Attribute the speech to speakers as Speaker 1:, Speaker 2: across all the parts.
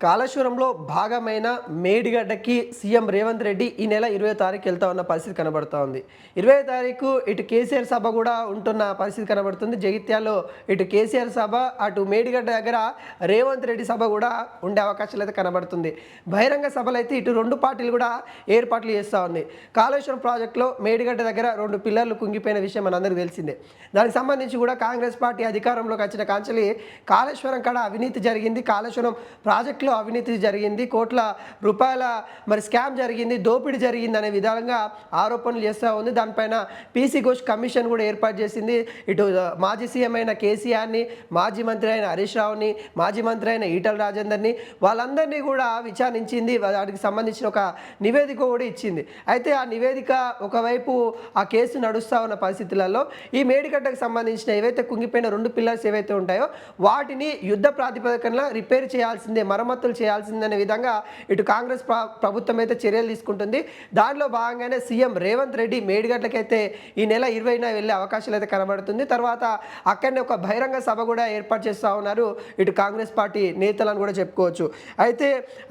Speaker 1: కాళేశ్వరంలో భాగమైన మేడిగడ్డకి సీఎం రేవంత్ రెడ్డి ఈ నెల 20వ తారీఖు వెళ్తా ఉన్న పరిస్థితి కనబడుతూ ఉంది. 20వ తారీఖు ఇటు కేసీఆర్ సభ కూడా ఉంటున్న పరిస్థితి కనబడుతుంది. జగిత్యాల్లో ఇటు కేసీఆర్ సభ, అటు మేడిగడ్డ దగ్గర రేవంత్ రెడ్డి సభ కూడా ఉండే అవకాశాలు అయితే కనబడుతుంది. బహిరంగ సభలు అయితే ఇటు రెండు పార్టీలు కూడా ఏర్పాట్లు చేస్తూ ఉంది. కాళేశ్వరం ప్రాజెక్టులో మేడిగడ్డ దగ్గర 2 పిల్లర్లు కుంగిపోయిన విషయం మనందరికీ తెలిసిందే. దానికి సంబంధించి కూడా కాంగ్రెస్ పార్టీ అధికారంలోకి వచ్చిన కాంచెలి కాళేశ్వరం కాడ అవినీతి జరిగింది, కాళేశ్వరం ప్రాజెక్టులో అవినీతి జరిగింది, కోట్ల రూపాయల స్కామ్ జరిగింది, దోపిడీ జరిగింది అనే విధంగా ఆరోపణలు చేస్తూ ఉంది. దానిపైన పీసీ ఘోష్ కమిషన్ కూడా ఏర్పాటు చేసింది. ఇటు మాజీ సీఎం అయిన కేసీఆర్ని, మాజీ మంత్రి అయిన హరీష్ రావుని, మాజీ మంత్రి అయిన ఈటల రాజేందర్ని, వాళ్ళందరినీ కూడా విచారించింది. వాటికి సంబంధించిన ఒక నివేదిక కూడా ఇచ్చింది. అయితే ఆ నివేదిక ఒకవైపు ఆ కేసు నడుస్తూ ఉన్న పరిస్థితులలో ఈ మేడిగడ్డకు సంబంధించిన ఏవైతే కుంగిపోయిన 2 పిల్లర్స్ ఏవైతే ఉంటాయో వాటిని యుద్ధ ప్రాతిపదికన రిపేర్ చేయాల్సిందే, మరమ్మతులు చేయాల్సిందనే విధంగా ఇటు కాంగ్రెస్ ప్రభుత్వం అయితే చర్యలు తీసుకుంటుంది. దానిలో భాగంగానే సీఎం రేవంత్ రెడ్డి మేడిగడ్డకైతే ఈ నెల 20న వెళ్ళే అవకాశాలు అయితే కనబడుతుంది. తర్వాత అక్కడనే ఒక బహిరంగ సభ కూడా ఏర్పాటు చేస్తూ ఉన్నారు ఇటు కాంగ్రెస్ పార్టీ నేతలను కూడా చెప్పుకోవచ్చు. అయితే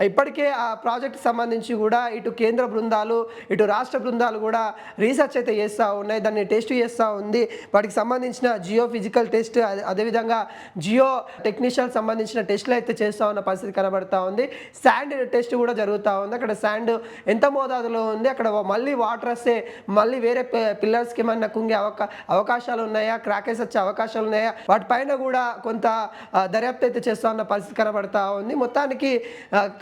Speaker 1: ఇప్పటికే ఆ ప్రాజెక్ట్ సంబంధించి కూడా ఇటు కేంద్ర బృందాలు, ఇటు రాష్ట్ర బృందాలు కూడా రీసెర్చ్ అయితే చేస్తూ ఉన్నాయి, దాన్ని టెస్ట్ చేస్తూ ఉంది. వాటికి సంబంధించిన జియో ఫిజికల్ టెస్ట్, అదేవిధంగా జియో టెక్నీషియన్ సంబంధించిన టెస్టులు అయితే చేస్తూ ఉన్న పరిస్థితి కనబడుతూ ఉంది. శాండ్ టెస్ట్ కూడా జరుగుతూ ఉంది. అక్కడ శాండ్ ఎంత మోతాదులో ఉంది, అక్కడ మళ్ళీ వాటర్ వస్తే మళ్ళీ వేరే పిల్లర్స్కి ఏమన్నా కుంగే అవకాశాలు ఉన్నాయా, క్రాకేజ్ వచ్చే అవకాశాలు ఉన్నాయా, వాటిపైన కూడా కొంత దర్యాప్తు అయితే చేస్తూ ఉన్న పరిస్థితి కనబడుతూ ఉంది. మొత్తానికి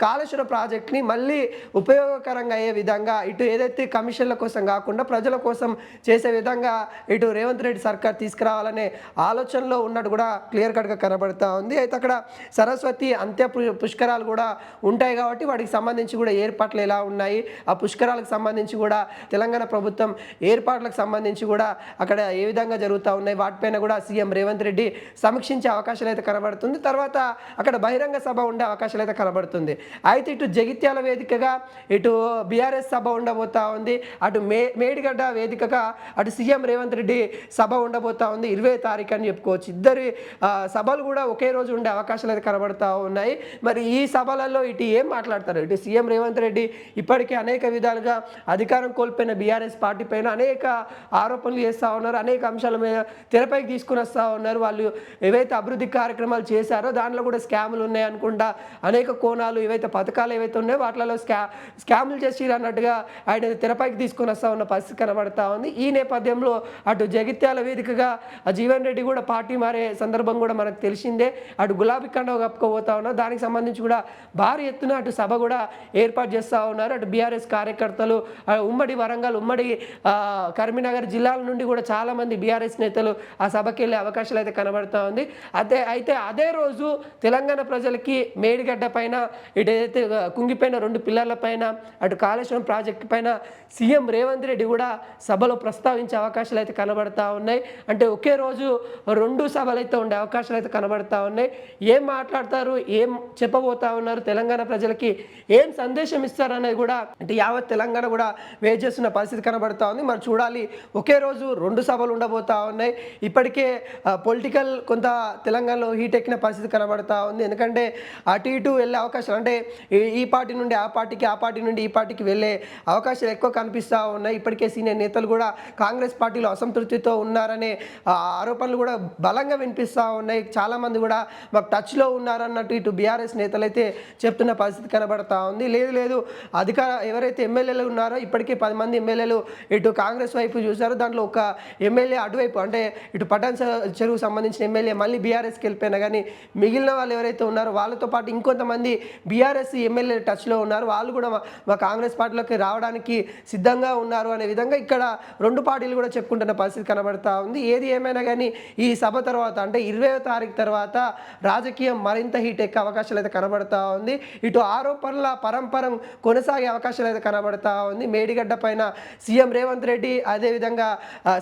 Speaker 1: కాళేశ్వరం ప్రాజెక్ట్ని మళ్ళీ ఉపయోగకరంగా అయ్యే విధంగా ఇటు ఏదైతే కమిషన్ల కోసం కాకుండా ప్రజల కోసం చేసే విధంగా ఇటు రేవంత్ రెడ్డి సర్కార్ తీసుకురావాలనే ఆలోచనలో ఉన్నట్టు కూడా క్లియర్ కట్గా కనబడుతూ ఉంది. అయితే అక్కడ సరస్వతి అంత్య పుష్కరాలు కూడా ఉంటాయి కాబట్టి వాటికి సంబంధించి కూడా ఏర్పాట్లు ఎలా ఉన్నాయి, ఆ పుష్కరాలకు సంబంధించి కూడా తెలంగాణ ప్రభుత్వం ఏర్పాట్లకు సంబంధించి కూడా అక్కడ ఏ విధంగా జరుగుతూ ఉన్నాయి, వాటిపైన కూడా సీఎం రేవంత్ రెడ్డి సమీక్షించే అవకాశాలు అయితే కనబడుతుంది. తర్వాత అక్కడ బహిరంగ సభ ఉండే అవకాశాలు అయితే కనబడుతుంది. అయితే ఇటు జగిత్యాల వేదికగా ఇటు బీఆర్ఎస్ సభ ఉండబోతా ఉంది, అటు మేడిగడ్డ వేదికగా అటు సీఎం రేవంత్ రెడ్డి సభ ఉండబోతా ఉంది 20వ తారీఖు అని చెప్పుకోవచ్చు. ఇద్దరి సభలు కూడా ఒకే రోజు ఉండే అవకాశాలు అయితే కనబడుతూ ఉన్నాయి. మరి ఈ సభలలో ఇటు ఏం మాట్లాడతారు? ఇటు సీఎం రేవంత్ రెడ్డి ఇప్పటికే అనేక విధాలుగా అధికారం కోల్పోయిన బీఆర్ఎస్ పార్టీ పైన అనేక ఆరోపణలు చేస్తూ ఉన్నారు, అనేక అంశాల మీద తెరపైకి తీసుకుని వస్తూ ఉన్నారు. వాళ్ళు ఏవైతే అభివృద్ధి కార్యక్రమాలు చేశారో దానిలో కూడా స్కాములు ఉన్నాయి అనుకుంటా, అనేక కోణాలు ఏవైతే పథకాలు ఏవైతే ఉన్నాయో వాటిలో స్కాములు చేసి అన్నట్టుగా ఆయన తెరపైకి తీసుకుని వస్తూ ఉన్న పరిస్థితి కనబడతా ఉంది. ఈ నేపథ్యంలో అటు జగిత్యాల వేదికగా జీవన్ రెడ్డి కూడా పార్టీ మారే సందర్భం కూడా మనకు తెలిసిందే. అటు గులాబీ కండవ కప్పుకోబోతా ఉన్నారు. దానికి సంబంధించి కూడా భారీ ఎత్తున అటు సభ కూడా ఏర్పాటు చేస్తూ ఉన్నారు. అటు బీఆర్ఎస్ కార్యకర్తలు, ఉమ్మడి వరంగల్, ఉమ్మడి కరీంనగర్ జిల్లాల నుండి కూడా చాలామంది బీఆర్ఎస్ నేతలు ఆ సభకి వెళ్ళే అవకాశాలు అయితే కనబడుతూ ఉంది. అయితే అదే రోజు తెలంగాణ ప్రజలకి మేడిగడ్డ పైన ఇటు ఏదైతే కుంగిపోయిన 2 పిల్లర్ల పైన, అటు కాళేశ్వరం ప్రాజెక్టు పైన సీఎం రేవంత్ రెడ్డి కూడా సభలో ప్రస్తావించే అవకాశాలు అయితే కనబడుతూ ఉన్నాయి. అంటే ఒకే రోజు 2 సభలు అయితే ఉండే అవకాశాలు అయితే కనబడుతూ ఉన్నాయి. ఏం మాట్లాడతారు, ఏం చెప్పబోతా ఉన్నారు, తెలంగాణ ప్రజలకి ఏం సందేశం ఇస్తారనేది కూడా అంటే యావత్ తెలంగాణ కూడా వెయిట్ చేస్తున్న పరిస్థితి కనబడుతూ ఉంది. మరి చూడాలి, ఒకే రోజు 2 సభలు ఉండబోతా ఉన్నాయి. ఇప్పటికే పొలిటికల్ కొంత తెలంగాణలో హీట్ ఎక్కిన పరిస్థితి కనబడుతూ ఉంది. ఎందుకంటే అటు ఇటు వెళ్ళే అవకాశాలు, అంటే ఈ పార్టీ నుండి ఆ పార్టీకి, ఆ పార్టీ నుండి ఈ పార్టీకి వెళ్ళే అవకాశాలు ఎక్కువ కనిపిస్తూ ఉన్నాయి. ఇప్పటికే సీనియర్ నేతలు కూడా కాంగ్రెస్ పార్టీలో అసంతృప్తితో ఉన్నారనే ఆరోపణలు కూడా బలంగా వినిపిస్తూ ఉన్నాయి. చాలామంది కూడా మాకు టచ్లో ఉన్నారన్నట్టు ఇటు బీఆర్ఎస్ నేతలు అయితే చెప్తున్న పరిస్థితి కనబడతా ఉంది. లేదు ఎవరైతే ఎమ్మెల్యేలు ఉన్నారో ఇప్పటికే 10 మంది ఎమ్మెల్యేలు ఇటు కాంగ్రెస్ వైపు చూశారు. దాంట్లో ఒక ఎమ్మెల్యే అటువైపు, అంటే ఇటు పటాన్ చెరువు సంబంధించిన ఎమ్మెల్యే మళ్ళీ బీఆర్ఎస్కి వెళ్ళిపోయినా కానీ మిగిలిన వాళ్ళు ఎవరైతే ఉన్నారో వాళ్ళతో పాటు ఇంకొంతమంది బీఆర్ఎస్ ఎమ్మెల్యే టచ్లో ఉన్నారు. వాళ్ళు కూడా మా కాంగ్రెస్ పార్టీలోకి రావడానికి సిద్ధంగా ఉన్నారు అనే విధంగా ఇక్కడ 2 పార్టీలు కూడా చెప్పుకుంటున్న పరిస్థితి కనబడతా ఉంది. ఏది ఏమైనా కానీ ఈ సభ తర్వాత, అంటే 20వ తారీఖు తర్వాత రాజకీయం మరింత హీట్ ఎక్కే అవకాశాలు అయితే కనబడతా ఉంది. ఇటు ఆరోపణల పరంపరం కొనసాగే అవకాశాలు అయితే కనబడతా ఉంది. మేడిగడ్డ పైన సీఎం రేవంత్ రెడ్డి, అదేవిధంగా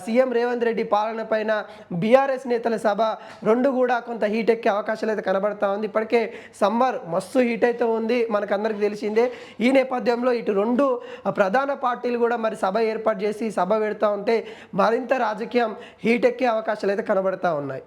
Speaker 1: సీఎం రేవంత్ రెడ్డి పాలన పైన బీఆర్ఎస్ నేతల సభ 2 కూడా కొంత హీట్ ఎక్కే అవకాశాలు అయితే కనబడతా ఉంది. ఇప్పటికే సమ్మర్ మస్తు హీట్ అయితే ఉంది, మనకందరికీ తెలిసిందే. ఈ నేపథ్యంలో ఇటు 2 ప్రధాన పార్టీలు కూడా మరి సభ ఏర్పాటు చేసి సభ పెడతా ఉంటే మరింత రాజకీయం హీట్ ఎక్కే అవకాశాలు అయితే కనబడతా ఉన్నాయి.